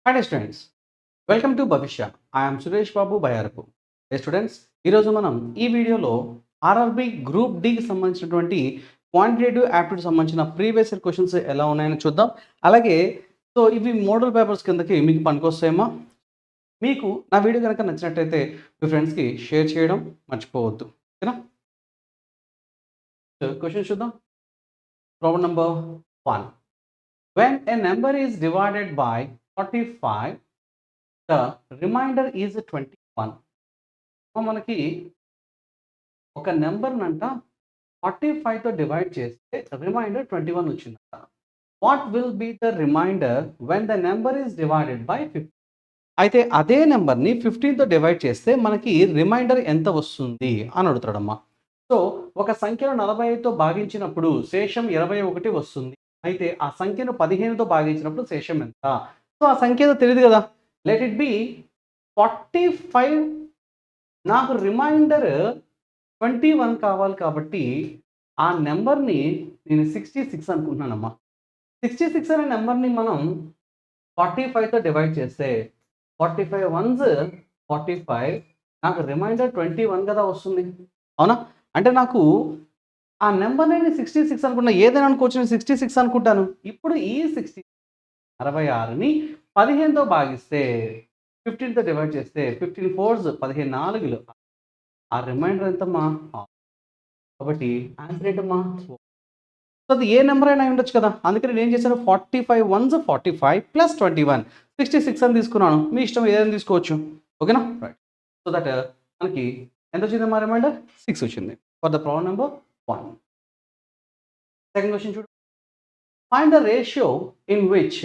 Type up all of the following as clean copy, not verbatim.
Hi students, welcome to Bavishya. I am Suresh Babu Bayarapu. Hey students, ఈరోజు మనం ఈ వీడియోలో ఆర్ఆర్బి గ్రూప్ డికి సంబంధించినటువంటి క్వాంటిటేటివ్ యాప్టిట్యూడ్ సంబంధించిన ప్రీవియస్ ఇయర్ క్వశ్చన్స్ ఎలా ఉన్నాయని చూద్దాం. అలాగే ఇవి మోడల్ పేపర్స్ కిందకి మీకు పనికొస్తాయేమో. మీకు నా వీడియో కనుక నచ్చినట్టయితే మీ ఫ్రెండ్స్కి షేర్ చేయడం మర్చిపోవద్దు. ఓకేనా? క్వశ్చన్ చూద్దాం. Problem number 1. When a number is divided by 45, the remainder is 21. మనకి ఒక నెంబర్నంట 45తో డివైడ్ చేస్తే రిమైండర్ 21 వచ్చిందంట. What will be the remainder when the number is divided by 50? అయితే అదే నెంబర్ని 15తో డివైడ్ చేస్తే మనకి రిమైండర్ ఎంత వస్తుంది అని అడుగుతాడమ్మా. సో ఒక సంఖ్యను 45తో భాగించినప్పుడు శేషం 21 వస్తుంది. అయితే ఆ సంఖ్యను 15తో భాగించినప్పుడు శేషం ఎంత? సో ఆ సంఖ్య ఏదో తెలియదు కదా. Let it B 45. నాకు రిమైండర్ 21 కావాలి కాబట్టి ఆ నెంబర్ని నేను 66 అనుకుంటున్నానమ్మా. 66 అనే నెంబర్ని మనం 45తో డివైడ్ చేస్తే 45 1s 45, నాకు రిమైండర్ 21 కదా వస్తుంది. అవునా? అంటే నాకు ఆ నెంబర్ నేను 66 అనుకున్నా. ఏదైనా అనుకోవచ్చు, నేను 66 అనుకుంటాను. ఇప్పుడు ఈ 66ని 15తో భాగిస్తే 15తో డివైడ్ చేస్తే 15 4s 15 4లు ఆ రిమైండర్ ఎంతమ్మా? కాబట్టి ఆన్సర్ ఏంటమ్మా? సో అది ఏ నెంబర్ అయినా ఉండొచ్చు కదా. అందుకని నేను ఏం చేశాను, 45 1s 45 ప్లస్ 21 66 అని తీసుకున్నాను. మీ ఇష్టం ఏదైనా తీసుకోవచ్చు. ఓకేనా? రైట్. సో దట్ మనకి ఎంత వచ్చిందమ్మా రిమైండర్? 6 వచ్చింది. For the problem number 1. Second question చూడు. Find the ratio in which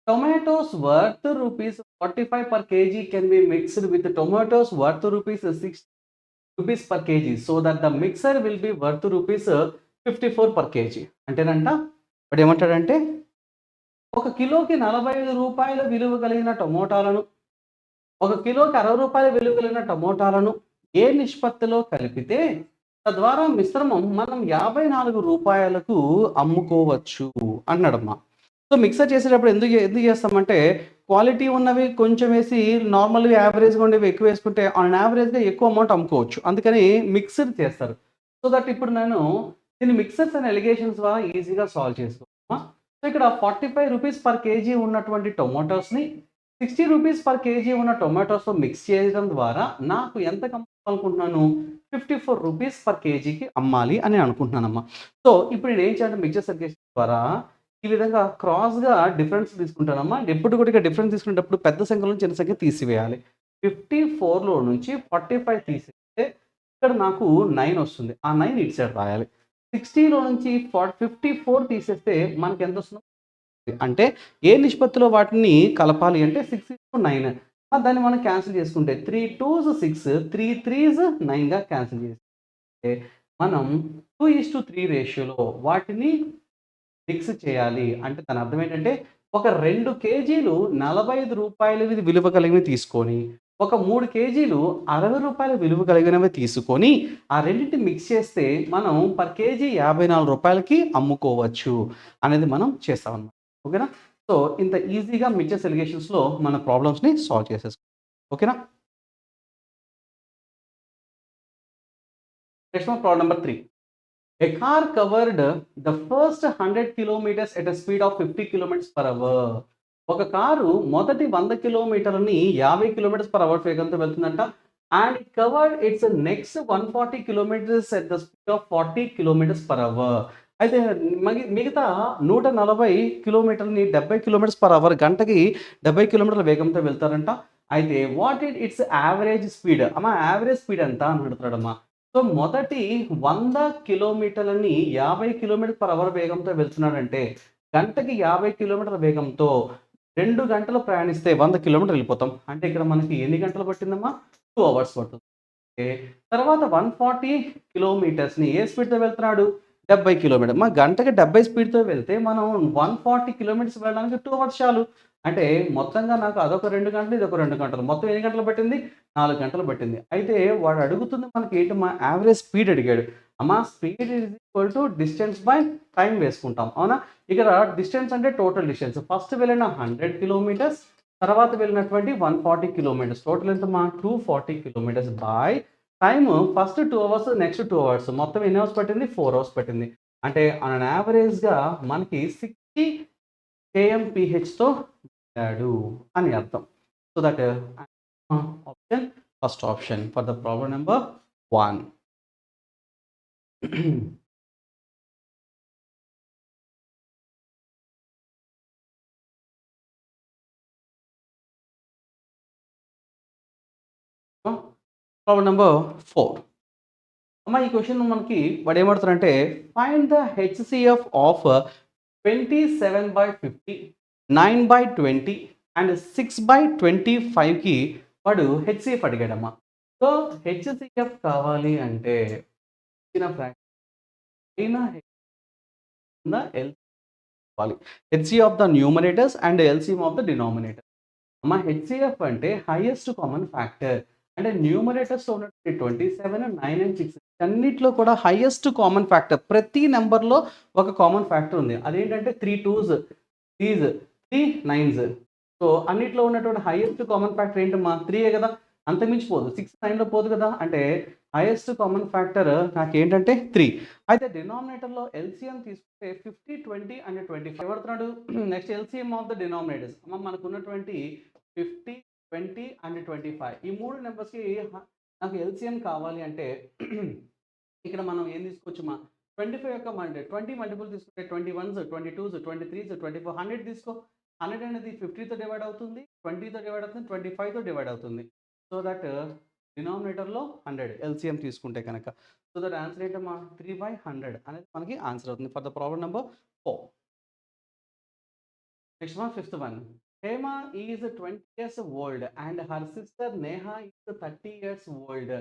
tomatoes worth rupees 45 per kg can be mixed with tomatoes worth rupees 60 rupees per kg so that the mixer will be worth rupees 54 per kg. అంటేనంట వాడు ఏమంటాడంటే ఒక కిలోకి 45 రూపాయల విలువ కలిగిన టమోటాలను, ఒక కిలోకి 60 రూపాయల విలువ కలిగిన టమోటాలను ఏ నిష్పత్తిలో కలిపితే తద్వారా మిశ్రమం మనం 54 రూపాయలకు అమ్ముకోవచ్చు అన్నాడమ్మా. సో మిక్సర్ చేసేటప్పుడు ఎందుకు చేస్తామంటే క్వాలిటీ ఉన్నవి కొంచెం వేసి నార్మల్గా యావరేజ్గా ఉండేవి ఎక్కువ వేసుకుంటే ఆన్ యావరేజ్గా ఎక్కువ అమౌంట్ అమ్ముకోవచ్చు. అందుకని మిక్సర్ చేస్తారు. సో దట్ ఇప్పుడు నేను దీన్ని మిక్సర్స్ అండ్ ఎలిగేషన్స్ ద్వారా ఈజీగా సాల్వ్ చేసుకోవచ్చా. సో ఇక్కడ 45 రూపీస్ పర్ కేజీ ఉన్నటువంటి టొమాటోస్ని 60 రూపీస్ పర్ కేజీ ఉన్న టొమాటోస్తో మిక్స్ చేయడం ద్వారా నాకు ఎంత అనుకుంటున్నాను, 54 రూపీస్ పర్ కేజీకి అమ్మాలి అని అనుకుంటున్నానమ్మా. సో ఇప్పుడు నేను ఏం చేయాలంటే మిక్సర్ ఎలిగేషన్ ద్వారా ఈ విధంగా క్రాస్‌గా డిఫరెన్స్ తీసుకుంటానమ్మా. ఎప్పుడు కూడా డిఫరెన్స్ తీసుకునేటప్పుడు పెద్ద సంఖ్యలో చిన్న సంఖ్య తీసివేయాలి. 54లో నుంచి 45 తీసేస్తే ఇక్కడ నాకు 9 వస్తుంది. ఆ 9 ఇటు సైడ్ రాయాలి. 60లో నుంచి 54 తీసేస్తే మనకి ఎంత వస్తుంది అంటే ఏ నిష్పత్తిలో వాటిని కలపాలి అంటే 6:9. దాన్ని మనం క్యాన్సిల్ చేసుకుంటే 3 2s 6 3 3s 9గా క్యాన్సిల్ చేస్తే మనం 2:3 రేషియోలో వాటిని మిక్స్ చేయాలి. అంటే దాని అర్థం ఏంటంటే ఒక 2 కేజీలు 45 రూపాయలవి విలువ కలిగినవి తీసుకొని, ఒక 3 కేజీలు 60 రూపాయల విలువ కలిగినవి తీసుకొని ఆ రెండింటిని మిక్స్ చేస్తే మనం పర్ కేజీ 54 రూపాయలకి అమ్ముకోవచ్చు అనేది మనం చేస్తామన్నమాట. ఓకేనా? సో ఇంత ఈజీగా మిక్సర్ ఎలిగేషన్స్లో మన ప్రాబ్లమ్స్ని సాల్వ్ చేసేసుకోవచ్చు. ఓకేనా? Next problem number 3. A car covered the first 100 kilometers at a speed of 50 kilometers per hour. ఒక కారు మొదటి 100 కిలోమీటర్లని 50 కిలోమీటర్స్ పర్ అవర్ వేగంతో వెళ్తుందంట. And it covered its next 140 kilometers at the speed of 40 kilometers per hour. అయితే మిగతా 140 కిలోమీటర్ని 70 kilometres per hour, గంటకి 70 కిలోమీటర్ల వేగంతో వెళ్తారంట. అయితే వాట్ ఇట్స్ యావరేజ్ స్పీడ్, అమ్మా యావరేజ్ స్పీడ్ ఎంత అని అడుగుతాడమ్మా. సో మొదటి 100 కిలోమీటర్లని 50 కిలోమీటర్ పర్ అవర్ వేగంతో వెళ్తున్నాడంటే గంటకి 50 కిలోమీటర్ల వేగంతో 2 గంటలు ప్రయాణిస్తే 100 కిలోమీటర్లు వెళ్ళిపోతాం. అంటే ఇక్కడ మనకి ఎన్ని గంటలు పట్టిందమ్మా? 2 అవర్స్ పడుతుంది. తర్వాత 140 కిలోమీటర్స్ని ఏ స్పీడ్తో వెళ్తున్నాడు? 70 కిలోమీటర్. మా గంటకి 70 స్పీడ్తో వెళ్తే మనం 140 కిలోమీటర్స్ వెళ్ళడానికి 2 అవర్స్ చాలు. అంటే మొత్తంగా నాకు అదొక 2 గంటలు, ఇదొక 2 గంటలు, మొత్తం ఎన్ని గంటలు పట్టింది? 4 గంటలు పట్టింది. అయితే వాడు అడుగుతుంది మనకి ఏంటమ్మా, యావరేజ్ స్పీడ్ అడిగాడు. అమ్మా speed is equal to distance by time వేసుకుంటాం. అవునా? ఇక్కడ డిస్టెన్స్ అంటే టోటల్ డిస్టెన్స్. ఫస్ట్ వెళ్ళిన 100 కిలోమీటర్స్ తర్వాత వెళ్ళినటువంటి 140 కిలోమీటర్స్. టోటల్ ఎంత మా 240 kilometres by time first 2 hours, next 2 hours. మొత్తం ఎన్ని అవర్స్ పట్టింది? 4 అవర్స్ పట్టింది. అంటే ఆన్ అన్ యావరేజ్‌గా మనకి 60 కేఎంపీహెచ్‌తో వెళ్ళాడు అని అర్థం. So that option first option for the problem number 1. Problem number 4. అమ్మ ఈ క్వెషన్ మనకి వాడు ఏమడుగుతాడంటే find the HCF of 27/50, 9/20 and 6/25కి వాడు హెచ్‌సిఎఫ్ అడిగాడమ్మా. సో హెచ్‌సిఎఫ్ కావాలి అంటే ఇచ్చిన ఫ్రాక్షన్ అయిన ఎల్ కావాలి. HCF of the numerators and LCM of the denominator. అమ్మ హెచ్‌సిఎఫ్ అంటే హైయెస్ట్ కామన్ ఫ్యాక్టర్. అంటే న్యూమరేటర్స్‌లో ఉన్నటువంటి 27, 9 అండ్ 6 అన్నిట్లో కూడా హైయెస్ట్ కామన్ ఫ్యాక్టర్. ప్రతి నంబర్‌లో ఒక కామన్ ఫ్యాక్టర్ ఉంది. అదేంటంటే 3 2స్, 3స్, 3 9స్. సో అన్నిట్లో ఉన్నటువంటి హైయెస్ట్ కామన్ ఫ్యాక్టర్ ఏంటమ్మా? 3 కదా! అంతకుమించి పోదు. 6 9లో పోదు కదా! అంటే హైయెస్ట్ కామన్ ఫ్యాక్టర్ నాకేంటంటే 3. అయితే డినామినేటర్‌లో ఎల్‌సిఎం తీసుకుంటే 50, 20 అండ్ 25 ఎవడుతున్నాడు? Next LCM of the denominators. అమ్మ మనకున్నటువంటి 50, 20 అండ్ 25 ఈ 3 నంబర్స్‌కి నాకు ఎల్‌సిఎం కావాలి అంటే ఇక్కడ మనం ఏం తీసుకోవచ్చమ్మా? 25 యొక్క 20 మల్టిపుల్ తీసుకుంటే 21స్, 22స్, 23స్, 24 100 తీసుకో. 100 అనేది 50తో డివైడ్ అవుతుంది, 20తో డివైడ్ అవుతుంది, 25తో డివైడ్ అవుతుంది. సో దట్ డినామినేటర్‌లో 100 ఎల్‌సిఎం తీసుకుంటే కనుక. సో దట్ ఆన్సర్ ఏంటమ్మా? 3/100 అనేది మనకి ఆన్సర్ అవుతుంది for the problem number 4. Next one, fifth one. Hema is 20 years old and her sister Neha is 30 years old.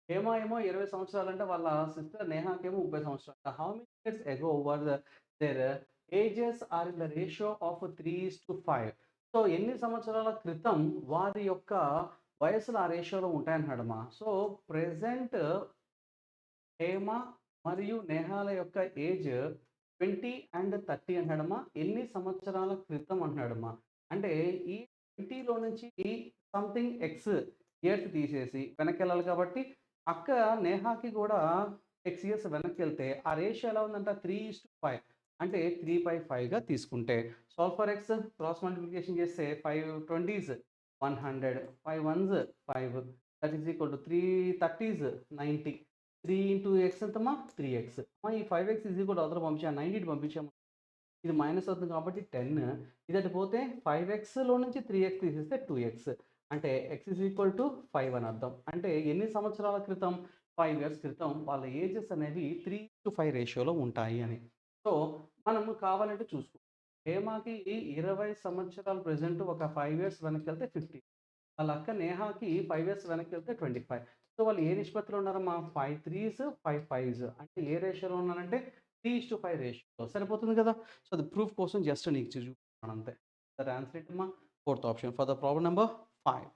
Hema ఏమో 20 సంవత్సరాలంటే వాళ్ళ సిస్టర్ నేహాకేమో 30 సంవత్సరాలు. How many years ago were their ages are in the ratio of 3:5. So ఎన్ని సంవత్సరాల క్రితం వారి యొక్క వయసులు ఆ రేషియోలో ఉంటాయన్నాడమ్మా. సో ప్రెజెంట్ హేమ మరియు నేహాల యొక్క ఏజ్ 20 అండ్ 30 అంటున్నాడమ్మా. ఎన్ని సంవత్సరాల క్రితం అంటున్నాడమ్మా. అంటే ఈ 20లో నుంచి సంథింగ్ ఎక్స్ ఇయర్స్ తీసేసి వెనక్కెళ్ళాలి కాబట్టి అక్క నేహాకి కూడా ఎక్స్ ఇయర్స్ వెనక్కెళ్తే ఆ రేషియో ఎలా ఉందంట 3:5 అంటే 3/5గా తీసుకుంటే solve for X cross multiplication చేస్తే 5 20s 100 5 1s 5 that is equal to 3 30s 90 3 into X ఎంతమ్మా 3x ఈ 5x ఈజ్ ఈక్వల్ అవతల పంపించాను 90 ఇటు పంపించాము ఇది మైనస్ అవుతుంది కాబట్టి 10 ఇది అటు పోతే 5xలో నుంచి 3x తీసేస్తే 2x అంటే x ఈజ్ ఈక్వల్ టు 5 అని అర్థం అంటే ఎన్ని సంవత్సరాల క్రితం 5 ఇయర్స్ క్రితం వాళ్ళ ఏజెస్ అనేవి 3:5 రేషియోలో ఉంటాయి అని సో మనము కావాలంటే చూసుకో హేమాకి 20 సంవత్సరాలు ప్రెసెంట్ ఒక 5 ఇయర్స్ వెనక్కి వెళ్తే 50 వాళ్ళ అక్క నేహాకి 5 ఇయర్స్ వెనక్కి వెళ్తే 25 సో వాళ్ళు ఏ నిష్పత్తిలో ఉన్నారమ్మా 5 3s 5 5s అంటే ఏ రేషియోలో ఉన్నారంటే 3:5 రేషియోలో సరిపోతుంది కదా సో అది ప్రూఫ్ కోసం జస్ట్ నీకు చూపిస్తున్నాను అంతే దట్ ఆన్సర్ ఏంటమ్మా fourth option for the problem number 5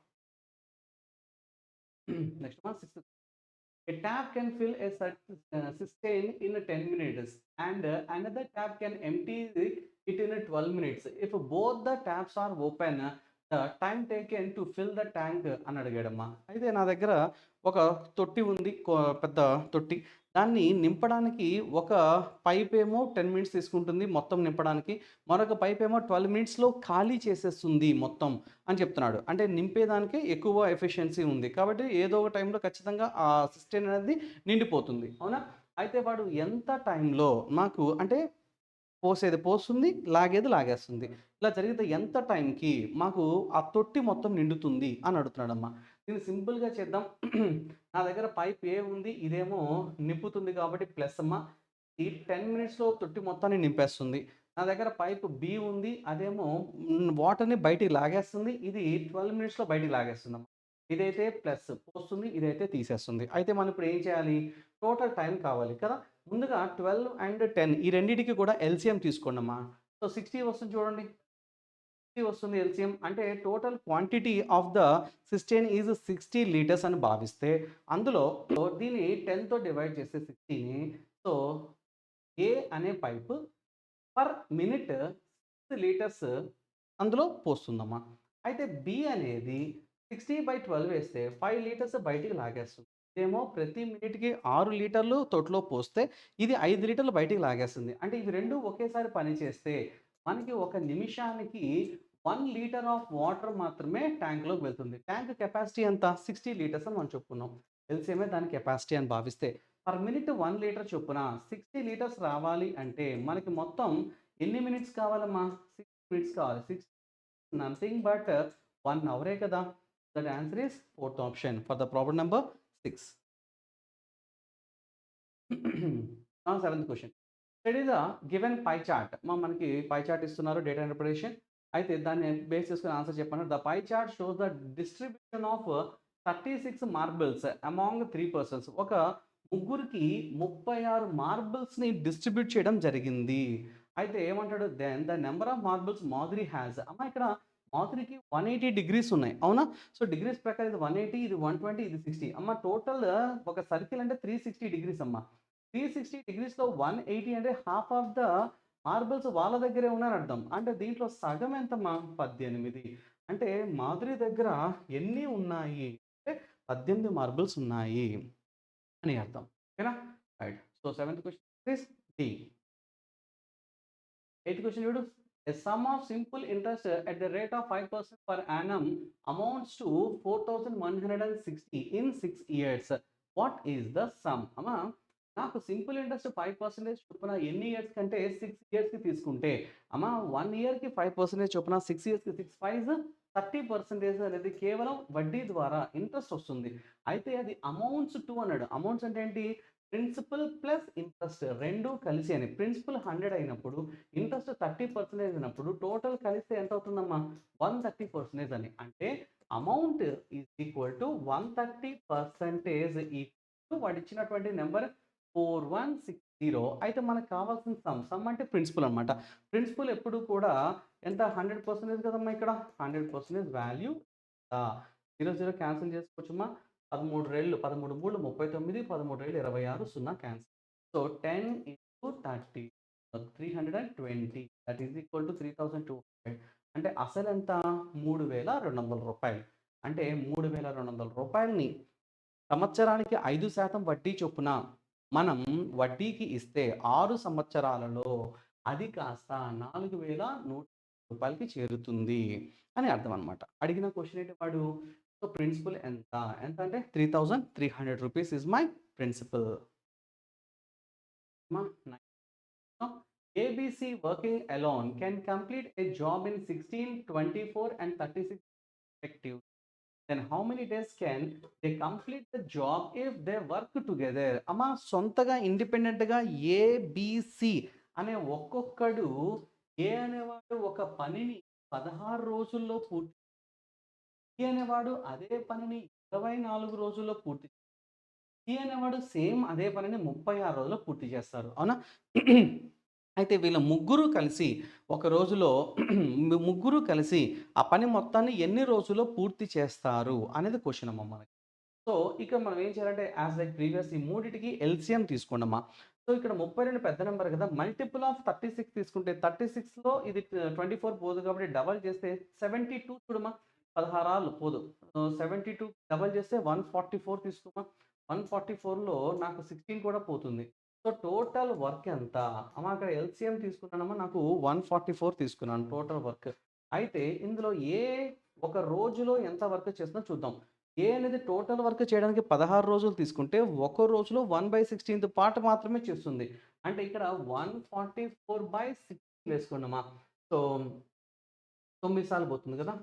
next one sixth A tap can fill a cistern in 10 minutes and another tap can empty it in 12 minutes. If both the taps are open, the time taken to fill the tank అని అడిగాడమ్మా. అయితే నా దగ్గర ఒక తొట్టి ఉంది పెద్ద తొట్టి దాన్ని నింపడానికి ఒక పైప్ ఏమో 10 మినిట్స్ తీసుకుంటుంది మొత్తం నింపడానికి మరొక పైప్ ఏమో 12 మినిట్స్లో ఖాళీ చేసేస్తుంది మొత్తం అని చెప్తున్నాడు అంటే నింపేదానికి ఎక్కువ ఎఫిషియన్సీ ఉంది కాబట్టి ఏదో ఒక టైంలో ఖచ్చితంగా ఆ సిస్టమ్ అనేది నిండిపోతుంది అవునా అయితే వాడు ఎంత టైంలో నాకు అంటే పోసేది పోస్తుంది లాగేది లాగేస్తుంది ఇలా జరిగితే ఎంత టైంకి మాకు ఆ తొట్టి మొత్తం నిండుతుంది అని అడుగుతున్నాడమ్మా దీన్ని సింపుల్గా చేద్దాం నా దగ్గర పైప్ ఏ ఉంది ఇదేమో నింపుతుంది కాబట్టి ప్లస్ అమ్మా ఈ 10 మినిట్స్లో తొట్టి మొత్తాన్ని నింపేస్తుంది నా దగ్గర పైప్ బి ఉంది అదేమో వాటర్ని బయటికి లాగేస్తుంది ఇది 12 మినిట్స్లో బయటికి లాగేస్తుంది అమ్మా ఇదైతే ప్లస్ పోస్తుంది ఇదైతే తీసేస్తుంది అయితే మనం ఇప్పుడు ఏం చేయాలి టోటల్ టైం కావాలి కదా ముందుగా 12 అండ్ 10 ఈ రెండింటికి కూడా ఎల్సిఎం తీసుకోండి అమ్మా సో 60 వస్తుంది చూడండి 60 వస్తుంది ఎల్సిఎం అంటే total quantity of the cystine is 60 litres అని భావిస్తే అందులో దీన్ని 10తో డివైడ్ చేస్తే 60ని సో ఏ అనే పైపు పర్ మినిట్ 6 లీటర్స్ అందులో పోస్తుందమ్మా అయితే బి అనేది 60/12 వేస్తే 5 లీటర్స్ బయటికి లాగేస్తుంది. ఇదేమో ప్రతి మినిట్‌కి 6 లీటర్లు తొట్టిలో పోస్తే ఇది 5 లీటర్లు బయటికి లాగేస్తుంది. అంటే ఇవి 2 ఒకేసారి పనిచేస్తే మనకి ఒక నిమిషానికి 1 లీటర్ ఆఫ్ వాటర్ మాత్రమే ట్యాంక్‌లోకి వెళ్తుంది. ట్యాంక్ కెపాసిటీ ఎంత? 60 లీటర్స్ అని మనం చెప్పుకున్నాం. ఎల్‌సీఎమే దాని కెపాసిటీ అని భావిస్తే. పర్ మినిట్ 1 లీటర్ చొప్పున 60 లీటర్స్ రావాలి అంటే మనకి మొత్తం ఎన్ని మినిట్స్ కావాలమ్మా? 6 మినిట్స్ కావాలి. 6 నథింగ్ బట్ 1 అవరే కదా! That answer is fourth option for the problem number 6. Seventh question. Study the given pie chart. మనకి పై చార్ట్ ఇస్తున్నారు డేటా ఇంటర్ప్రిటేషన్. అయితే దాన్ని బేస్ చేసుకొని ఆన్సర్ చెప్పమన్నారు. The pie chart shows the distribution of 36 marbles among 3 persons. ఒక ముగ్గురికి 36 మార్బుల్స్‌ని distribute చేయడం జరిగింది. అయితే ఏమంటాడు? Then the number of marbles Madhuri has. అమ్మ ఇక్కడ మాధురికి 180 డిగ్రీస్ ఉన్నాయి. అవునా? సో, డిగ్రీస్ ప్రకారం ఇది 180, ఇది 120, ఇది 60. అమ్మ టోటల్ ఒక సర్కిల్ అంటే 360 డిగ్రీస్ అమ్మ. 360 డిగ్రీస్‌లో 180 అంటే హాఫ్ ఆఫ్ ద మార్బుల్స్ వాళ్ళ దగ్గరే ఉన్నారని అర్థం. అంటే దీంట్లో సగం ఎంతమ్మా? 18. అంటే మాధురి దగ్గర ఎన్ని ఉన్నాయి? అంటే 18 మార్బుల్స్ ఉన్నాయి అని అర్థం. ఓకేనా? Right. So, seventh question is D. Eighth question చూడు. A sum of simple interest at the rate of 5% per annum amounts to 4,160 in 6 years. What is the sum? అమ్మా నాకు సింపుల్ ఇంట్రెస్ట్ 5% చొప్పున ఎన్ని ఇయర్స్ కంటే 6 ఇయర్స్‌కి తీసుకుంటే అమ్మా 1 ఇయర్‌కి 5% చొప్పున 6 ఇయర్స్‌కి 6 5 30% అనేది కేవలం వడ్డీ ద్వారా ఇంట్రెస్ట్ వస్తుంది. అయితే అది అమౌంట్స్ టు అన్నాడు. అమౌంట్స్ అంటే ఏంటి? ప్రిన్సిపల్ ప్లస్ ఇంట్రెస్ట్ 2 కలిసి అని. ప్రిన్సిపల్ 100 అయినప్పుడు ఇంట్రెస్ట్ 30% అయినప్పుడు టోటల్ కలిస్తే ఎంత అవుతుందమ్మా? 130% అని. అంటే amount is equal to 130% equal వాడు ఇచ్చినటువంటి నెంబర్ 4160. అయితే మనకు కావాల్సిన సమ్. సమ్ అంటే ప్రిన్సిపల్ అనమాట. ప్రిన్సిపల్ ఎప్పుడు కూడా ఎంత? 100% కదమ్మా ఇక్కడ. 100% వాల్యూ 0, 0 క్యాన్సిల్ చేసుకోవచ్చమ్మా. 13 రెళ్ళు 13 మూడు 39, 13 రెళ్ళు 26, 0 cancel. So, 10 into 30 320 that is equal to 3200. అంటే అసలెంత? రూ. 3,200. అంటే రూ. 3,200ని సంవత్సరానికి 5% వడ్డీ చొప్పున మనం వడ్డీకి ఇస్తే 6 సంవత్సరాలలో అది కాస్త రూ. 4,100కి చేరుతుంది అని అర్థం అనమాట. అడిగిన క్వెషన్ ఏంటి వాడు? సో, ప్రిన్సిపల్ ఎంత? ఎంత అంటే రూ. 3,300 is my principal. ABC working alone can complete a job in 16, 24 and 36 respectively. Then how many days can they complete the job if they work together? అమ్మా సొంతగా ఇండిపెండెంట్‌గా ఏబీసీ అనే ఒక్కొక్కడు ఏ అనేవాడు ఒక పనిని 16 రోజుల్లో పూర్తి బి అనేవాడు అదే పనిని 24 రోజుల్లో పూర్తి సి అనేవాడు సేమ్ అదే పనిని 36 రోజుల్లో పూర్తి చేస్తారు. అవునా? అయితే వీళ్ళ ముగ్గురు కలిసి ఒక రోజులో ముగ్గురు కలిసి ఆ పని మొత్తాన్ని ఎన్ని రోజుల్లో పూర్తి చేస్తారు అనేది క్వెషన్ అమ్మ మనకి. సో, ఇక్కడ మనం ఏం చేయాలంటే యాస్ లైక్ ప్రీవియస్ ఈ మూడిటికి ఎల్‌సీఎం తీసుకోండమ్మా. సో, ఇక్కడ 32 పెద్ద నంబర్ కదా! మల్టిపుల్ ఆఫ్ 36 తీసుకుంటే 36లో ఇది 24 పోదు కాబట్టి డబల్ చేస్తే 72 చూడమ్మా. 16 పోదు. 72 డబల్ చేస్తే 144 తీసుకోమ్మా. 144లో నాకు 16 కూడా పోతుంది. సో, టోటల్ వర్క్ ఎంత? అమ్మ అక్కడ ఎల్‌సీఎం తీసుకున్నానమ్మా. నాకు 144 తీసుకున్నాను టోటల్ వర్క్. అయితే ఇందులో ఏ ఒక రోజులో ఎంత వర్క్ చేస్తుందో చూద్దాం. ఏ అనేది టోటల్ వర్క్ చేయడానికి 16 రోజులు తీసుకుంటే, ఒక రోజులో 1/16 పార్ట్ మాత్రమే చేస్తుంది. అంటే ఇక్కడ 144/16 వేసుకోండమ్మా. సో, 9 సార్లు పోతుంది కదా!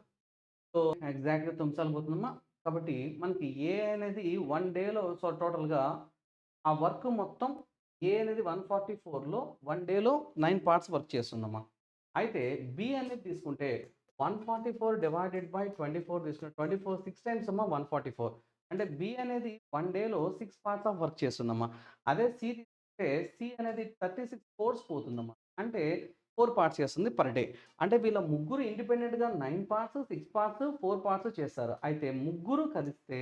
సో, ఎగ్జాక్ట్‌గా 9 సార్లు పోతుందమ్మా. కాబట్టి మనకి ఏ అనేది 1 డేలో సో, టోటల్‌గా ఆ వర్క్ మొత్తం ఏ అనేది 144లో 1 డేలో 9 పార్ట్స్ వర్క్ చేస్తుందమ్మా. అయితే బి అనేది తీసుకుంటే 144 డివైడెడ్ బై 24 తీసుకుంటే 24 6 టైమ్స్ అమ్మా 144. అంటే బి అనేది 1 డేలో 6 పార్ట్స్ ఆఫ్ వర్క్ చేస్తుందమ్మా. అదే సి తీసుకుంటే సి అనేది 36 కోర్స్ పోతుందమ్మా. అంటే 4 పార్ట్స్ చేస్తుంది పర్ డే. అంటే వీళ్ళ ముగ్గురు ఇండిపెండెంట్‌గా 9 పార్ట్స్, 6 పార్ట్స్, 4 పార్ట్స్ చేస్తారు. అయితే ముగ్గురు కలిస్తే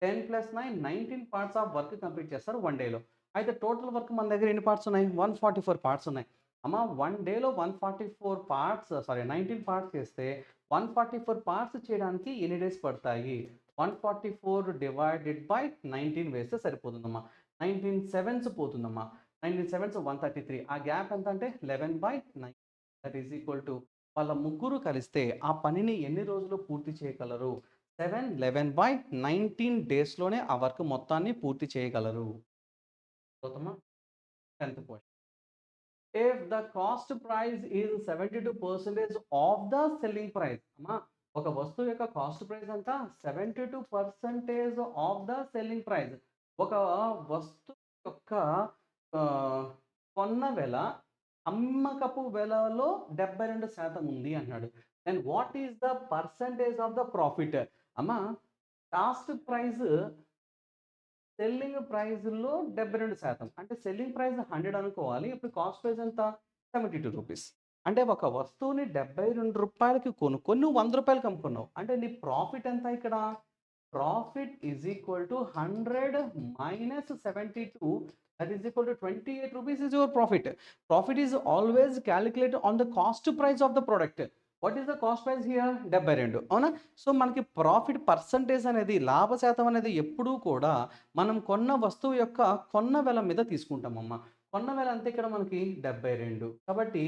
10 + 9 19 పార్ట్స్ ఆఫ్ వర్క్ కంప్లీట్ చేస్తారు 1 డేలో. అయితే టోటల్ వర్క్ మన దగ్గర ఎన్ని పార్ట్స్ ఉన్నాయి? 144 పార్ట్స్ ఉన్నాయి. అమ్మ 1 డేలో 144 పార్ట్స్ 19 పార్ట్స్ చేస్తే 144 పార్ట్స్ చేయడానికి ఎన్ని డేస్ పడతాయి? 144 డివైడెడ్ బై 19 వేస్తే సరిపోతుందమ్మా. 19 సెవెన్స్ పోతుందమ్మా. 19 సెవెన్స్ 133. ఆ గ్యాప్ ఎంత అంటే 11/9. దట్ ఈజ్ ఈక్వల్ టు వాళ్ళ ముగ్గురు కలిస్తే ఆ పనిని ఎన్ని రోజుల్లో పూర్తి చేయగలరు? 7 11/19 డేస్‌లోనే ఆ వర్క్ మొత్తాన్ని పూర్తి చేయగలరు. అర్థమవుతుందమ్మా? 10th question. If the cost price is 72% of the selling price, అమ్మా ఒక వస్తువు యొక్క కాస్ట్ ప్రైస్ ఎంత? 72% ఆఫ్ ద సెల్లింగ్ ప్రైస్. ఒక వస్తువు యొక్క ఆహ్, కొన్న వెల అమ్మకపు వెలలో 72% ఉంది అన్నాడు. Then what is the percentage of the profit? అమ్మా కాస్ట్ ప్రైస్ సెల్లింగ్ ప్రైస్‌లో 72% అంటే సెల్లింగ్ ప్రైస్ 100 అనుకోవాలి. ఇప్పుడు కాస్ట్ ప్రైస్ ఎంత? 72 రూపీస్. అంటే ఒక వస్తువుని రూ. 72కి కొనుక్కొని నువ్వు రూ. 100కి అమ్ముకున్నావు. అంటే నీ ప్రాఫిట్ ఎంత ఇక్కడ? Profit is equal to 100 minus 72 that is equal to 28 rupees is your profit. Profit is always calculated on the cost price of the product. What is the cost price here? 72 అవునా? So మనకి profit percentage అనేది లాభ శాతం అనేది ఎప్పుడూ కూడా మనం కొన్న వస్తువు యొక్క కొన్న వెల మీద తీసుకుంటామమ్మా. కొన్న వెల అంతే ఇక్కడ మనకి 72. కాబట్టి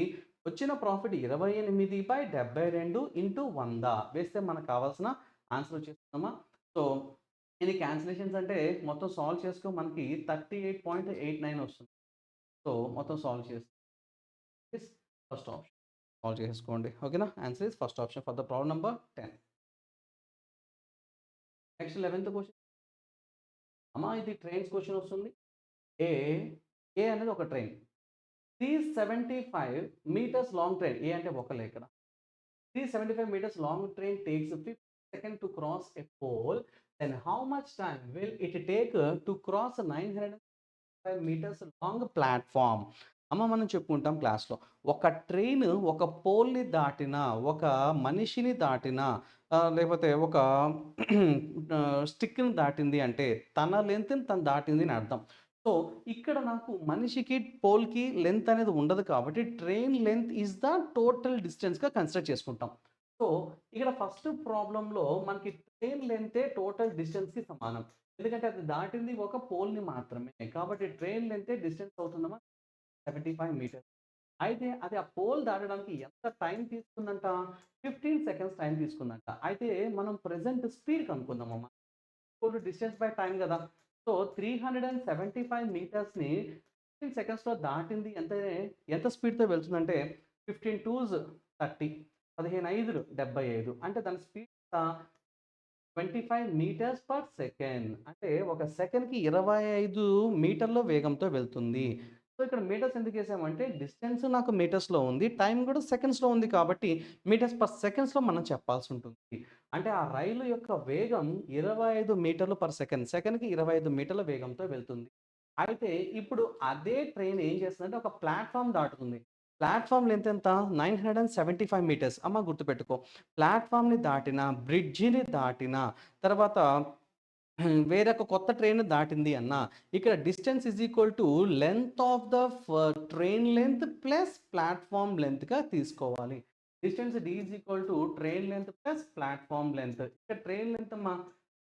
వచ్చిన ప్రాఫిట్ 28/72 ఇంటూ 100 వేస్తే మనకు కావాల్సిన ఆన్సర్ వచ్చేస్తుందమ్మా. సో ఇది క్యాన్సిలేషన్స్ అంటే మొత్తం సాల్వ్ చేసుకో మనకి 38.89 వస్తుంది. సో మొత్తం సాల్వ్ చేస్తే ఫస్ట్ ఆప్షన్ సాల్వ్ చేసుకోండి. ఓకేనా? Answer is first option for the problem number 10. Next 11th question. అమ్మా ఇది ట్రైన్స్ క్వెషన్ వస్తుంది. ఏ ఏ అనేది ఒక train. 375 meters long train. A అంటే ఒకలే ఇక్కడ. 375 meters long train takes 50 seconds to cross a pole. Then how much time will it take to cross 905 meters long platform? అమ్మ మనం చెప్పుకుంటాం క్లాస్లో ఒక ట్రైన్ ఒక పోల్ని దాటిన ఒక మనిషిని దాటిన లేకపోతే ఒక స్టిక్ని దాటింది అంటే తన లెంత్ని తను దాటింది అని అర్థం. సో ఇక్కడ నాకు మనిషికి పోల్కి లెంత్ అనేది ఉండదు కాబట్టి train length is the total డిస్టెన్స్గా కన్సిడర్ చేసుకుంటాం. సో ఇక్కడ ఫస్ట్ ప్రాబ్లంలో మనకి ట్రైన్ లెంతే టోటల్ డిస్టెన్స్కి సమానం. ఎందుకంటే అది దాటింది ఒక పోల్ని మాత్రమే. కాబట్టి ట్రైన్ లెంతే డిస్టెన్స్ అవుతుందమ్మా 75 మీటర్స్. అయితే అది ఆ పోల్ దాటడానికి ఎంత టైం తీసుకుందంట? 15 సెకండ్స్ టైం తీసుకుందంట. అయితే మనం ప్రెజెంట్ స్పీడ్ కనుక్కుందామమ్మా. ఇప్పుడు డిస్టెన్స్ బై టైం కదా! సో 375 మీటర్స్‌ని 15 సెకండ్స్‌లో దాటింది ఎంత స్పీడ్‌తో వెళ్తుందంటే 15 2s 30 15 5 75 అంటే దాని స్పీడ్ ఎంత? 25 మీటర్స్ పర్ సెకండ్. అంటే ఒక సెకన్‌కి 25 మీటర్ల వేగంతో వెళ్తుంది. సో ఇక్కడ మీటర్స్ ఎందుకేసామంటే డిస్టెన్స్ నాకు మీటర్స్‌లో ఉంది. టైం కూడా సెకండ్స్‌లో ఉంది కాబట్టి మీటర్స్ పర్ సెకండ్స్‌లో మనం చెప్పాల్సి ఉంటుంది. అంటే ఆ రైలు యొక్క వేగం 25 మీటర్లు పర్ సెకండ్. సెకన్‌కి 25 మీటర్ల వేగంతో వెళ్తుంది. అయితే ఇప్పుడు అదే ట్రైన్ ఏం చేస్తుందంటే ఒక ప్లాట్‌ఫార్మ్ దాటుతుంది. ప్లాట్‌ఫార్మ్ లెంత్ ఎంత? 975 మీటర్స్. అమ్మ గుర్తుపెట్టుకో. ప్లాట్‌ఫార్మ్‌ని దాటిన, బ్రిడ్జిని దాటిన, తర్వాత వేరొక కొత్త ట్రైన్ దాటింది అన్నా, ఇక్కడ distance is equal to length of the train length plus platform లెంత్‌గా తీసుకోవాలి. Distance D is equal to train length plus platform length. ఇక్కడ ట్రైన్ లెంత్ అమ్మా,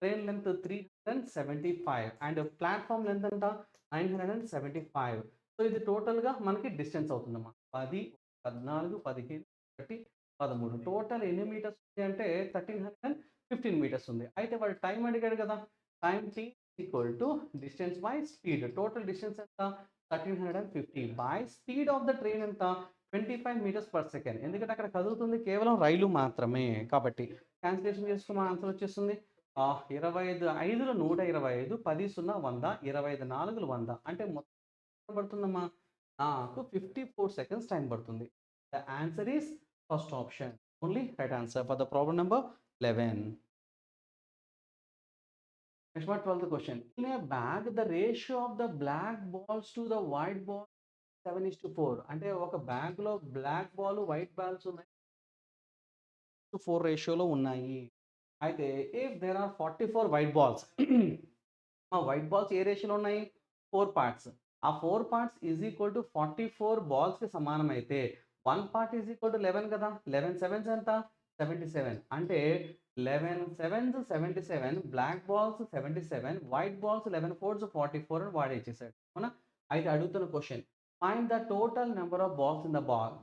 train length 375 and platform length ఎంత? 975. సో ఇది టోటల్‌గా మనకి డిస్టెన్స్ అవుతుందమ్మా. 10, 14, 15, 1, 13 టోటల్ ఎన్ని మీటర్స్ ఉంది అంటే 1315 మీటర్స్ ఉంది. అయితే వాడు టైం అడిగాడు కదా! Time t equal to distance by speed. Total distance ఎంత? 1350 by speed of the train ఎంత? 25 మీటర్స్ పర్ సెకండ్. ఎందుకంటే అక్కడ కదులుతుంది కేవలం రైలు మాత్రమే. కాబట్టి క్యాన్సిలేషన్ చేస్తే మన ఆన్సర్ వచ్చేస్తుంది. 25 5లు 125, 10 0 100, 25 4లు 100 అంటే మొత్తం పడుతుందమ్మా నాకు 54 సెకండ్స్ టైం పడుతుంది. The answer is first option. Only right answer for the problem number 11. Next one, 12th question. In a bag, the ratio of the black balls to the white ball 7:4. అంటే ఒక బ్యాగ్‌లో black ball, white balls ఉన్నాయి. 4 రేషియోలో ఉన్నాయి. అయితే if there are 44 white balls ఆ white balls ఏ రేషియోలో ఉన్నాయి? 4 పార్ట్స్. ఆ 4 పార్ట్స్ ఈజ్ ఈక్వల్ టు 44 బాల్స్కి సమానం అయితే 1 పార్ట్ ఈజ్ ఈక్వల్ టు 11 కదా. 11 సెవెన్స్ ఎంత 77. అంటే 11 sevens 77, black balls 77, white balls 11 fours 44 అని వాడు ఇచ్చేసాడు. అవునా. అయితే అడుగుతున్న question, find the total number of balls in the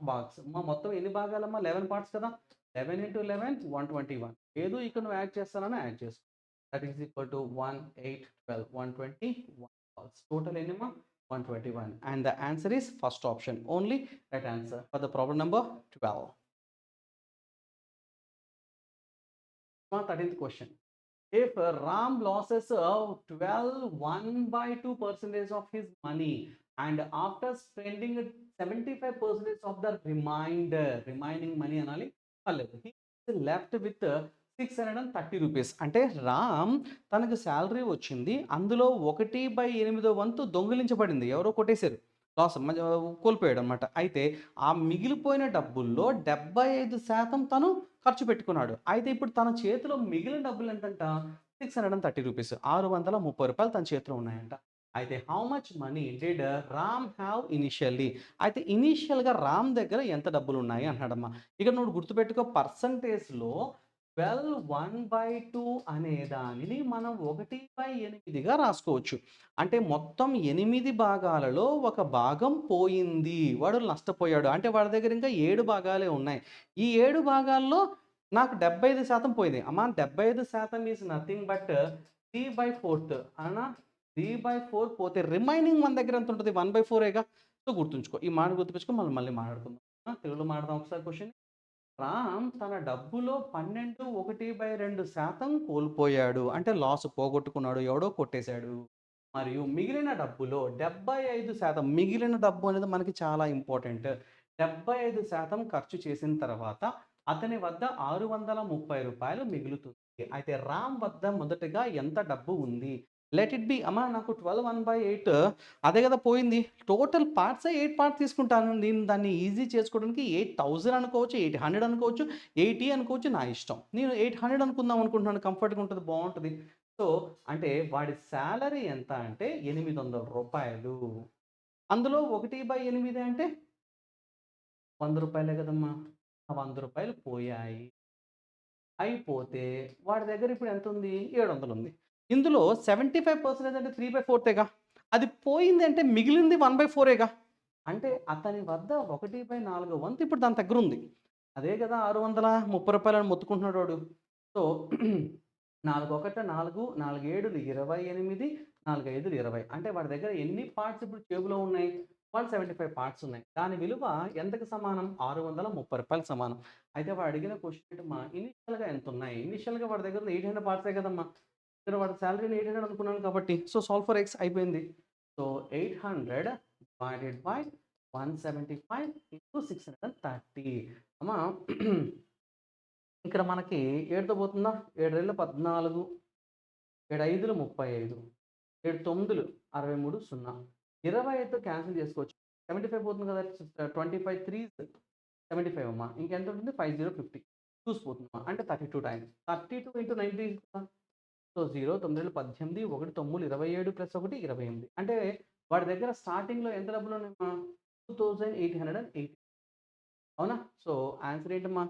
box. మొత్తం ఎన్ని భాగాలమ్మా 11 పార్ట్స్ కదా. 11 into 11 121. ఏదో ఇక్కడ నువ్వు యాడ్ చేస్తానని యాడ్ చేసుకో. That is equal to 1 8 12 121 balls. Total ఎన్నమ్మా 121. And the answer is first option, only right answer for the problem number 12. 13th question. If Ram loses 12 1/2% of his money, and after spending 75% of the remaining money anali, he is left with 630 rupees. అంటే రామ్ తనకు salary వచ్చింది, అందులో 1/8 వంతు దొంగిలించబడింది, ఎవరో కొట్టేశారు, loss కోల్పోయాడు అనమాట. అయితే ఆ మిగిలిపోయిన డబ్బుల్లో 75% తను ఖర్చు పెట్టుకున్నాడు. అయితే ఇప్పుడు తన చేతిలో మిగిలిన డబ్బులు ఎంతంట 630 రూపీస్, 630 రూపాయలు తన చేతిలో ఉన్నాయంట. అయితే how much money did Ram have initially. అయితే ఇనీషియల్గా రామ్ దగ్గర ఎంత డబ్బులు ఉన్నాయి అన్నాడమ్మా. ఇక్కడ నువ్వు గుర్తుపెట్టుకో, పర్సంటేజ్లో 12 1/2 అనే దానిని మనం 1/8గా రాసుకోవచ్చు. అంటే మొత్తం 8 భాగాలలో ఒక భాగం పోయింది, వాడు నష్టపోయాడు. అంటే వాడి దగ్గర ఇంకా 7 భాగాలే ఉన్నాయి. ఈ 7 భాగాల్లో నాకు 75% పోయింది. అమ్మా 75% ఈజ్ నథింగ్ బట్ 3/4 అనా. 3/4 పోతే రిమైనింగ్ మన దగ్గర ఎంత ఉంటుంది 1/4ఏగా. సో గుర్తుంచుకో, ఈ మాట గుర్తుపెట్టుకో, మళ్ళీ మాట్లాడుకుందాం. తెలుగులో మాట్లాడదాం ఒకసారి క్వశ్చన్. రామ్ తన డబ్బులో 12 1/2% కోల్పోయాడు, అంటే లాస్ పోగొట్టుకున్నాడు, ఎవడో కొట్టేశాడు. మరియు మిగిలిన డబ్బులో 75%, మిగిలిన డబ్బు అనేది మనకి చాలా ఇంపార్టెంట్. 75% ఖర్చు చేసిన తర్వాత అతని వద్ద 630 రూపాయలు మిగులుతుంది. అయితే రామ్ వద్ద మొదటగా ఎంత డబ్బు ఉంది. లెట్ ఇట్ బి అమ్మా, నాకు 12 1/8 అదే కదా పోయింది. టోటల్ పార్ట్స్ 8 పార్ట్స్ తీసుకుంటాను. నేను దాన్ని ఈజీ చేసుకోవడానికి 8000 అనుకోవచ్చు, 800 అనుకోవచ్చు, 80 అనుకోవచ్చు, నా ఇష్టం. నేను 800 అనుకుందాం అనుకుంటున్నాను, కంఫర్ట్గా ఉంటుంది, బాగుంటుంది. సో అంటే వాడి శాలరీ ఎంత అంటే 800 రూపాయలు. అందులో 1/8 అంటే 100 రూపాయలే కదమ్మా. ఆ 100 రూపాయలు పోయాయి. అయిపోతే వాడి దగ్గర ఇప్పుడు ఎంత ఉంది 700 ఉంది. ఇందులో 75% అంటే 3/4 అది పోయింది, అంటే మిగిలింది 1/4 అంటే అతని వద్ద 1/4 వంతు ఇప్పుడు దాని దగ్గర ఉంది. అదే కదా 630 రూపాయలని మొత్తుకుంటున్నాడు వాడు. సో 4 1 4, 4 7 28, 4 5 20. అంటే వాడి దగ్గర ఎన్ని పార్ట్స్ ఇప్పుడు జేబులో ఉన్నాయి 175 పార్ట్స్ ఉన్నాయి. దాని విలువ ఎంతకు సమానం 630 రూపాయలకు సమానం. అయితే వాడు అడిగిన క్వశ్చన్ ఏంటమ్మా, ఇనిషియల్‌గా ఎంతున్నాయి? ఇనిషియల్‌గా వాడి దగ్గర 800 పార్ట్సే కదమ్మా. ఇక్కడ వాడి సాలరీని 800 అనుకున్నాను కాబట్టి, సో సాల్వ్ ఫర్ ఎక్స్ అయిపోయింది. So 800 divided by 175 into 630. అమ్మా ఇక్కడ మనకి 7తో పోతుందా, 7 రెళ్ళు 14, 7 5లు 35, 7 9లు 63, 0. 25తో క్యాన్సిల్ చేసుకోవచ్చు. 75 పోతుంది కదా, 25 3s 75 అమ్మా. ఇంకెంత ఉంటుంది 5050 చూసిపోతుందమ్మా. అంటే 32 టైమ్స్ 32 ఇంటూ 90 కదా. So 0 9 18 1 9 27 plus 1 28. అంటే వాడి దగ్గర స్టార్టింగ్‌లో ఎంత డబ్బులు ఉన్నాయమ్మా 2880. అవునా. సో ఆన్సర్ ఏంటమ్మా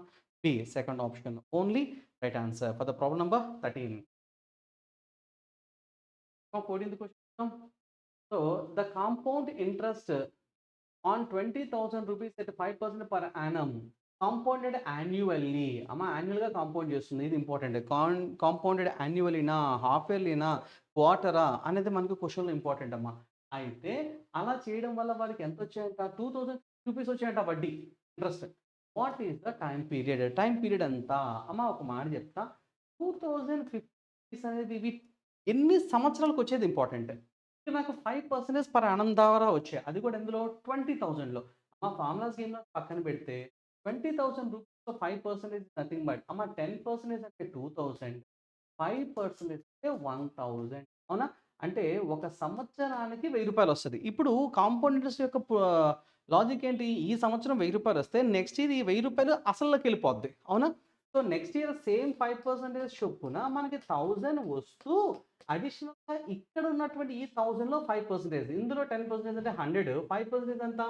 B, second option, only right answer for the problem number 13. 14th question. So the compound interest on 20,000 rupees at 5% per annum compounded annually. అమ్మ యాన్యువల్గా కాంపౌండ్ చేస్తుంది, ఇది ఇంపార్టెంట్. కాంపౌండెడ్ యాన్యువల్లీనా, హాఫ్ ఇయర్లీనా, క్వార్టరా అనేది మనకు క్వశ్చన్లో ఇంపార్టెంట్ అమ్మా. అయితే అలా చేయడం వల్ల వాళ్ళకి ఎంత వచ్చాయంట 2000 రూపీస్ వచ్చాయంట వడ్డీ interest. What is the time period? Time period ఎంత అమ్మ, ఒక మాట చెప్తా. 2050 అనేది ఇవి ఎన్ని సంవత్సరాలకు వచ్చేది ఇంపార్టెంట్. నాకు 5% పర్ యానం ద్వారా వచ్చాయి, అది కూడా ఎందులో 20,000లో. మా ఫార్ములా స్కీమ్‌లో పక్కన పెడితే 20,000 రూపీస్‌లో 5% నథింగ్ బట్ అమ్మ 10% అంటే 2,000, 5% అంటే 1,000. అవునా. అంటే ఒక సంవత్సరానికి 1000 రూపాయలు వస్తది. ఇప్పుడు కాంపౌండ్ ఇంట్రెస్ట్ యొక్క లాజిక్ ఏంటి? ఈ సంవత్సరం 1000 రూపాయలు వస్తే నెక్స్ట్ ఇయర్ ఈ 1000 రూపాయలు అసలులోకి వెళ్ళిపోద్ది. అవునా. సో నెక్స్ట్ ఇయర్ సేమ్ 5% చొప్పున మనకి 1000 వస్తూ అడిషనల్‌గా ఇక్కడ ఉన్నటువంటి ఈ 1000లో 5% ఇందులో 10% అంటే 100 5% ఎంత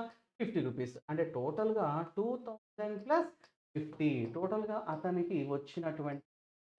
50 రూపీస్ అంటే టోటల్‌గా 2000 ప్లస్ 50 టోటల్‌గా అతనికి వచ్చినటువంటి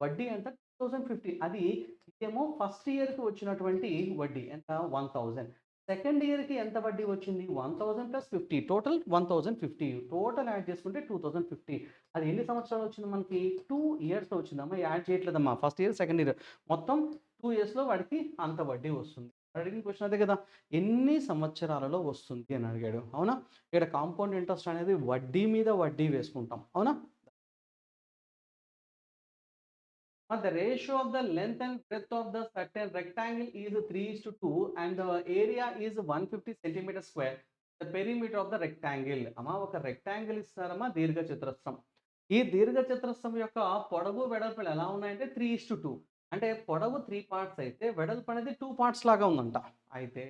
వడ్డీ ఎంత 2050 అది ఇదేమో ఫస్ట్ ఇయర్‌కి వచ్చినటువంటి వడ్డీ ఎంత 1000 సెకండ్ ఇయర్‌కి ఎంత వడ్డీ వచ్చింది 1000 ప్లస్ 50 టోటల్ 1050 టోటల్ యాడ్ చేసుకుంటే 2050 అది ఎన్ని సంవత్సరాలు వచ్చింది మనకి 2 ఇయర్స్‌లో వచ్చిందమ్మా యాడ్ చేయట్లేదమ్మా ఫస్ట్ ఇయర్ సెకండ్ ఇయర్ మొత్తం 2 ఇయర్స్‌లో వాడికి అంత వడ్డీ వస్తుంది అడిగిన క్వశ్చన్ అదే కదా ఎన్ని సంవత్సరాలలో వస్తుంది అని అడిగాడు అవునా ఇక్కడ కాంపౌండ్ ఇంట్రెస్ట్ అనేది వడ్డీ మీద వడ్డీ వేసుకుంటాం అవునా the ratio of the length and breadth of the certain rectangle is 3:2 and the area is 150 centimeter square. The perimeter of the rectangle. అమ్మా ఒక రెక్టాంగిల్ ఇస్తారమ్మా దీర్ఘ చతురస్రం ఈ దీర్ఘ చతురస్రం యొక్క పొడవు వెడల్పులు ఎలా ఉన్నాయంటే 3:2 అంటే పొడవు 3 పార్ట్స్ అయితే వెడల్పు అనేది 2 పార్ట్స్ లాగా ఉందంట అయితే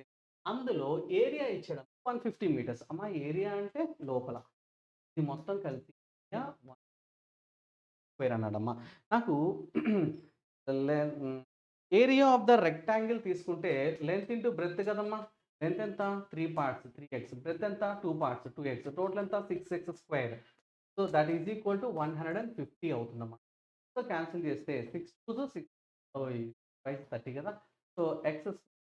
అందులో ఏరియా ఇచ్చడం 150 మీటర్స్ అమ్మా ఏరియా అంటే లోపల ఇది మొత్తం కలిపి స్క్వేర్ అన్నాడమ్మా నాకు ఏరియా ఆఫ్ ద రెక్టాంగిల్ తీసుకుంటే లెంత్ ఇంటూ బ్రెత్ కదమ్మా లెంత్ ఎంత 3 పార్ట్స్ 3x బ్రెత్ ఎంత 2 పార్ట్స్ 2x టోటల్ ఎంత 6x square so that is equal to 150 అవుతుందమ్మా సో క్యాన్సిల్ చేస్తే 6 టు 6 ప్రైస్ 30 కదా so X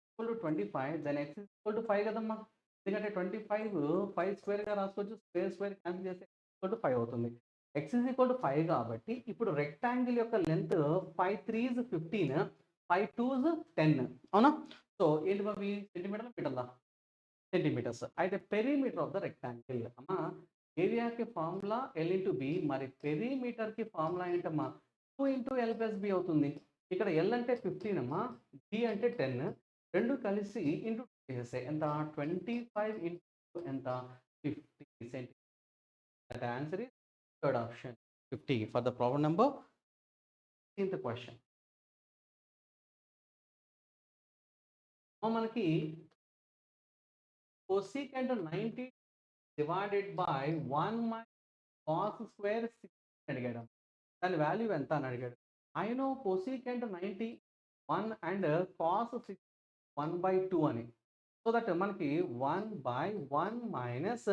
equal to 25 then X equal to 5 కదమ్మా ఎందుకంటే 25 5 స్క్వేర్గా రాసుకోవచ్చు స్క్వేర్ స్క్వేర్ క్యాన్సిల్ చేస్తే ఈక్వల్ టు 5 అవుతుంది x ఈజ్ ఈక్వల్ టు 5 కాబట్టి ఇప్పుడు రెక్టాంగిల్ యొక్క లెంత్ 5 3s 15 5 2s 10 అవునా సో ఏంటి బాబీ సెంటీమీటర్ల మీటర్లా సెంటీమీటర్స్ అయితే పెరిమీటర్ ఆఫ్ ద రెక్టాంగిల్ అమ్మా ఏరియాకి ఫార్ములా ఎల్ ఇంటూ బి మరి పెరిమీటర్కి ఫార్ములా ఏంటమ్మా 2 ఇంటూ ఎల్ ప్లస్ బి అవుతుంది ఇక్కడ ఎల్ అంటే 15 అమ్మా బి అంటే 10 రెండు కలిసి ఇంటూ చేసేస్తాయి ఎంత 25 ఇంటూ ఎంత 50 centimetre that answer is third option 50 for the problem number 16th question మనకి cosecant 90 divided by 1 minus cos square 60 అడిగాడు దాని వాల్యూ ఎంత అని అడిగాడు I know cosecant 90 1 and cos 60 1/2 అని సో దట్ మనకి 1/1 మైనస్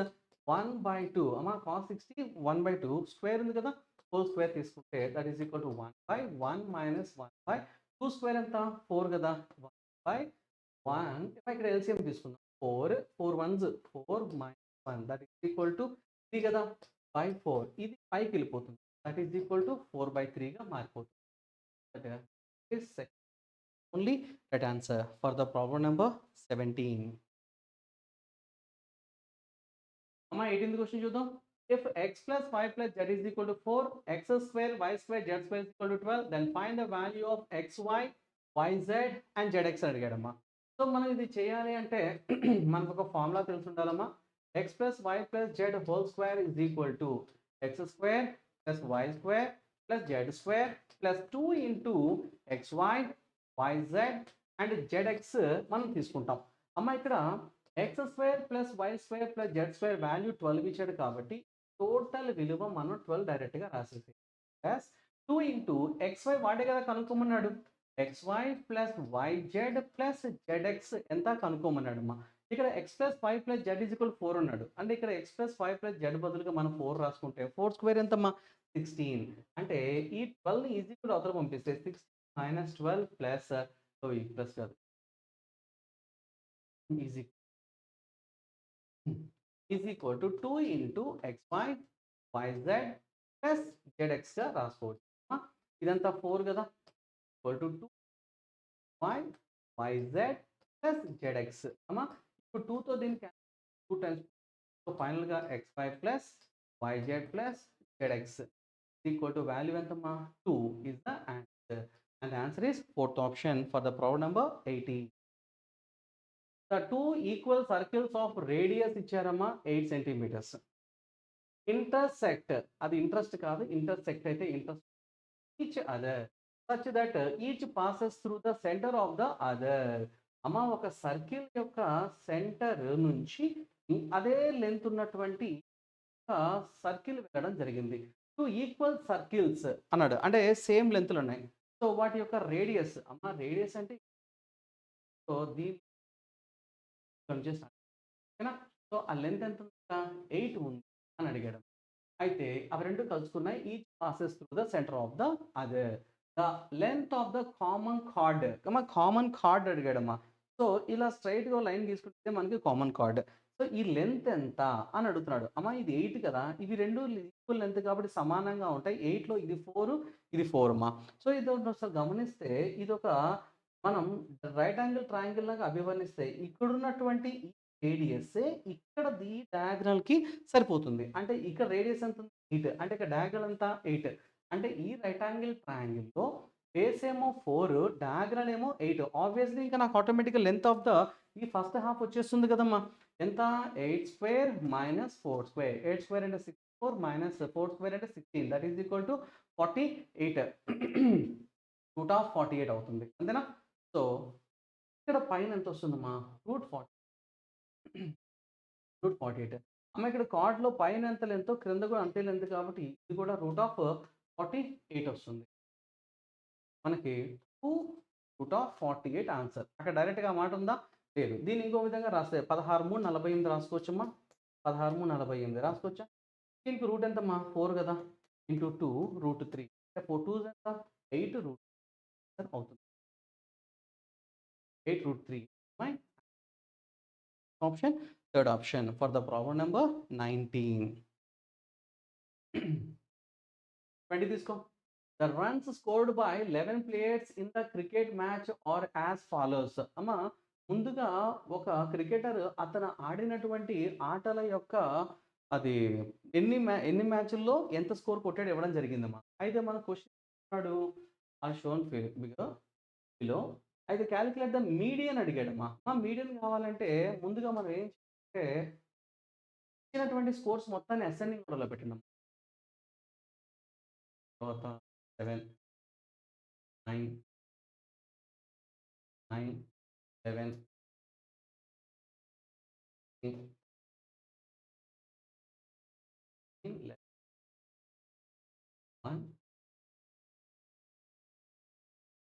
1/2 అమ్మా cos 60 1/2 స్క్వేర్ ఉంది కదా హోల్ స్క్వేర్ తీసుకుంటే that is equal to 1/1 minus 1/2 square ఎంత 4 కదా 1/1 ఇక్కడ ఎల్సిఎం తీసుకుందాం 4 4 once 4 minus 1 that is equal to 3 కదా 4 ఇది పైకి వెళ్ళిపోతుంది దట్ ఈస్ ఈక్వల్ టు 4/3గా మారిపోతుంది only that answer for the problem number 17 అమ్మా 18th క్వశ్చన్ చూద్దాం if x plus 5 plus z is equal to 4 x square y square z square is equal to 12 then find the value of xy yz and zx అడిగాడమ్మా so మనం ఇది చేయాలి అంటే మనకు ఒక formula తెలిసి ఉండాలమ్మా x plus y plus z whole square is equal to x square plus y square plus z square plus 2 into xy yz and zx మనం తీసుకుంటాం అమ్మ ఇక్కడ x square plus y square plus z square value 12 ఇచ్చాడు కాబట్టి total విలువ మనం 12 డైరెక్ట్గా రాసేసి ప్లస్ 2 ఇంటూ xy వాడే కదా కనుక్కోమన్నాడు xy plus yz plus zx ఎంత కనుక్కోమన్నాడు అమ్మా ఇక్కడ x plus 5 plus z is equal 4 అన్నాడు అంటే ఇక్కడ x ప్లస్ 5 ప్లస్ z బదులుగా మనం 4 రాసుకుంటే 4 స్క్వేర్ ఎంతమ్మా 16 అంటే ఈ 12 ఈజ్ ఈక్వల్ అవతల పంపిస్తే 6 మైనస్ 12 ప్లస్ ప్లస్ కాదు easy is equal to 2 into xy yz plus zx రాసుకోవచ్చు ఇదంతా 4 కదా equal to 2 y yz plus zx అమ్మా ఇప్పుడు 2తో దీనికి 2 టైమ్స్ సో ఫైనల్గా xy plus yz plus zx equal to value ఎంతమ్మా 2 is the answer and the answer is fourth option for the problem number 80 the two equal circles of radius ఇచ్చారమ్మా 8 centimeters intersect అది interest కాదు intersect అయితే interest each other such that each passes through the center of the other అమ్మా ఒక circle యొక్క centre నుంచి అదే length ఉన్నటువంటి circle వెళ్ళడం జరిగింది 2 ఈక్వల్ సర్కిల్స్ అన్నాడు. అంటే సేమ్ లెంగ్త్‌లు ఉన్నాయి. సో వాటి యొక్క రేడియస్ అమ్మ రేడియస్ అంటే సో దీని నుంచి స్టార్ట్ ఓకేనా? సో ఆ లెంత్ ఎంత ఉందట 8 ఉంది అని అడిగాడు. అయితే అవి 2 కలుసుకున్నాయి. Each passes through the centre of the other. The length of the common chord common chord అడిగాడమ్మా. సో ఇలా స్ట్రెయిట్‌గా లైన్ గీసుకుంటే మనకి కామన్ కార్డ్. సో ఈ లెంత్ ఎంత అని అడుగుతున్నాడు. అమ్మ ఇది 8 కదా! ఇవి 2 ఈక్వల్ లెంత్ కాబట్టి సమానంగా ఉంటాయి. 8లో ఇది 4 ఇది 4 అమ్మా. సో ఇది ఒకసారి గమనిస్తే ఇదొక మనం రైట్ యాంగిల్ ట్రయాంగిల్ లాగా అభివర్ణిస్తే ఇక్కడున్నటువంటి ఈ రేడియస్సే ఇక్కడ ఈ డయాగ్రమ్‌కి సరిపోతుంది. అంటే ఇక్కడ రేడియస్ ఎంత ఉంది? 8 అంటే ఇక్కడ డయాగ్రల్ ఎంత? 8 అంటే ఈ రైట్ యాంగిల్ ట్రయాంగిల్‌లో బేస్ ఏమో 4 డయాగ్రల్ ఏమో 8 ఆబ్వియస్‌లీ ఇంకా నాకు ఆటోమేటిక్‌గా లెంత్ ఆఫ్ ద ఈ ఫస్ట్ హాఫ్ వచ్చేస్తుంది కదమ్మా! ఎంత? 8 స్క్వేర్ మైనస్ 4 స్క్వేర్. 8 స్క్వేర్ అంటే 64 మైనస్ 4 స్క్వేర్ అంటే 16 that is equal to 48 root of 48 అవుతుంది. అంతేనా? సో ఇక్కడ పైన ఎంత వస్తుందమ్మా? రూట్ 48 అమ్మ ఇక్కడ కార్డ్‌లో పైన ఎంత లెంతో క్రింద కూడా అంతే లెంత్ కాబట్టి ఇది కూడా రూట్ ఆఫ్ 48 వస్తుంది. మనకి 2 రూట్ ఆఫ్ 48 ఆన్సర్. అక్కడ డైరెక్ట్‌గా ఆ మాట ఉందా? లేదు. దీన్ని ఇంకో విధంగా రాస్తే 16 3 48 రాసుకోవచ్చమ్మా. 16 3 48 రాసుకోవచ్చా? దీనికి రూట్ ఎంతమ్మా? 4 కదా! ఇంటూ 2 రూట్ 3 అంటే 4 2s ఎంత? 8 రూట్ అవుతుంది. 8 root 3 my option third option for the problem number 19. 20 తీసుకో. The runs scored by 11 players in the cricket match are as follows. అమ్మ ముందుగా ఒక క్రికెటర్ అతను ఆడినటువంటి ఆటల యొక్క అది ఎన్ని మ్యాచ్‌ల్లో ఎంత స్కోర్ కొట్టాడో ఇవ్వడం జరిగిందమ్మా. అయితే మన క్వెషన్ అన్నాడు ఆర్ షోన్ బిలో అయితే కాలిక్యులేట్ ద మీడియన్ అడిగాడమ్మా. మీడియన్ కావాలంటే ముందుగా మనం ఏం చేయాలంటే ఇచ్చినటువంటి స్కోర్స్ మొత్తాన్ని అసెండింగ్ ఆర్డర్‌లో పెట్టండమ్మా. తర్వాత 7, 9, 9, 7, 8, 11, 1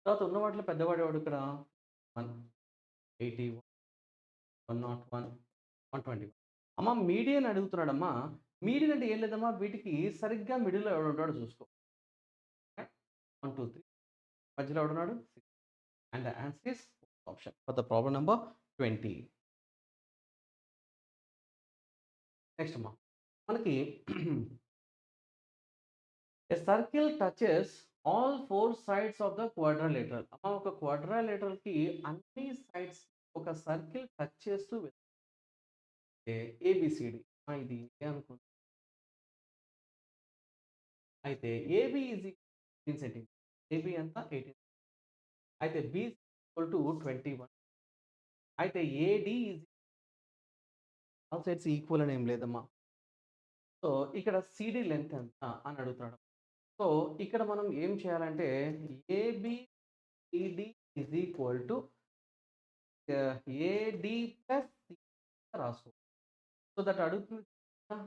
తర్వాత ఉన్న వాటిలో పెద్దవాడు ఎవడు ఇక్కడ? 1, 81, 101, 121. అమ్మ మీడియన్ అడుగుతున్నాడమ్మా. మీడియన్ అంటే ఏం లేదమ్మా వీటికి సరిగ్గా మిడిల్‌లో ఎవడుంటాడో చూసుకో. 1, 2, 3 మధ్యలో ఎవడున్నాడు? 6 and the answer is option for the problem number 20. Next అమ్మా. మనకి A circle touches all 4 sides of the quadrilateral. అమ్మ ఒక క్వాడ్రిలేటరల్‌కి అన్ని సైడ్స్ ఒక సర్కిల్ టచ్ చేస్తూ వెళ్తే ఏబీసీడీ. ఇది ఏ అనుకుంటా. అయితే ఏబీ ఈజ్ 18 సెంటీమీటర్. ఏబీ ఎంత? 18. అయితే బీ ఈక్వల్ టు 21. అయితే ఏడీ ఈజ్ ఆల్ సైడ్స్ ఈక్వల్ అని ఏం లేదమ్మా. సో ఇక్కడ సీడీ లెంత్ ఎంత అని అడుగుతున్నాడు. సో ఇక్కడ మనం ఏం చేయాలంటే AB ED is equal to AD plus C రాసుకో. సో దట్ అడుగుతుంది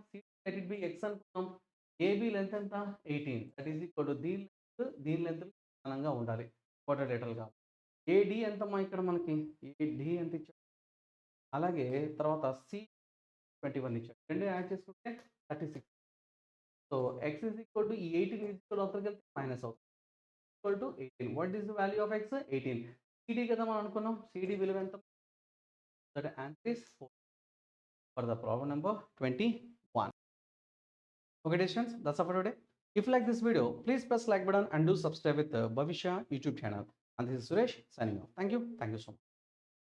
C let it be X అనుకున్నాం. ఏబీ లెంత్ ఎంత? 18 దట్ ఈస్ ఈక్వల్ టు దీని లెంత్ సమానంగా ఉండాలి. క్వాడ్రిలేటరల్ ఏడీ ఎంతమ్మా ఇక్కడ మనకి? ఏడీ ఎంత ఇచ్చాడు? అలాగే తర్వాత సి 21 ఇచ్చాడు. 2 యాడ్ చేసుకుంటే 36. So X is equal to ఈ 18 ఈజ్ ఈక్వల్ అవతలకి వెళ్తే మైనస్ అవుతుంది. Equal to 18. What is the value of X? 18. CD కదా మనం అనుకున్నాం. సిడీ విలువ ఎంత? That answer is 4 for the problem number 21. Okay, students, that's all for today. If you like this video, please press like button and do subscribe with the Bavishya YouTube channel. And this is Suresh signing off. Thank you so much.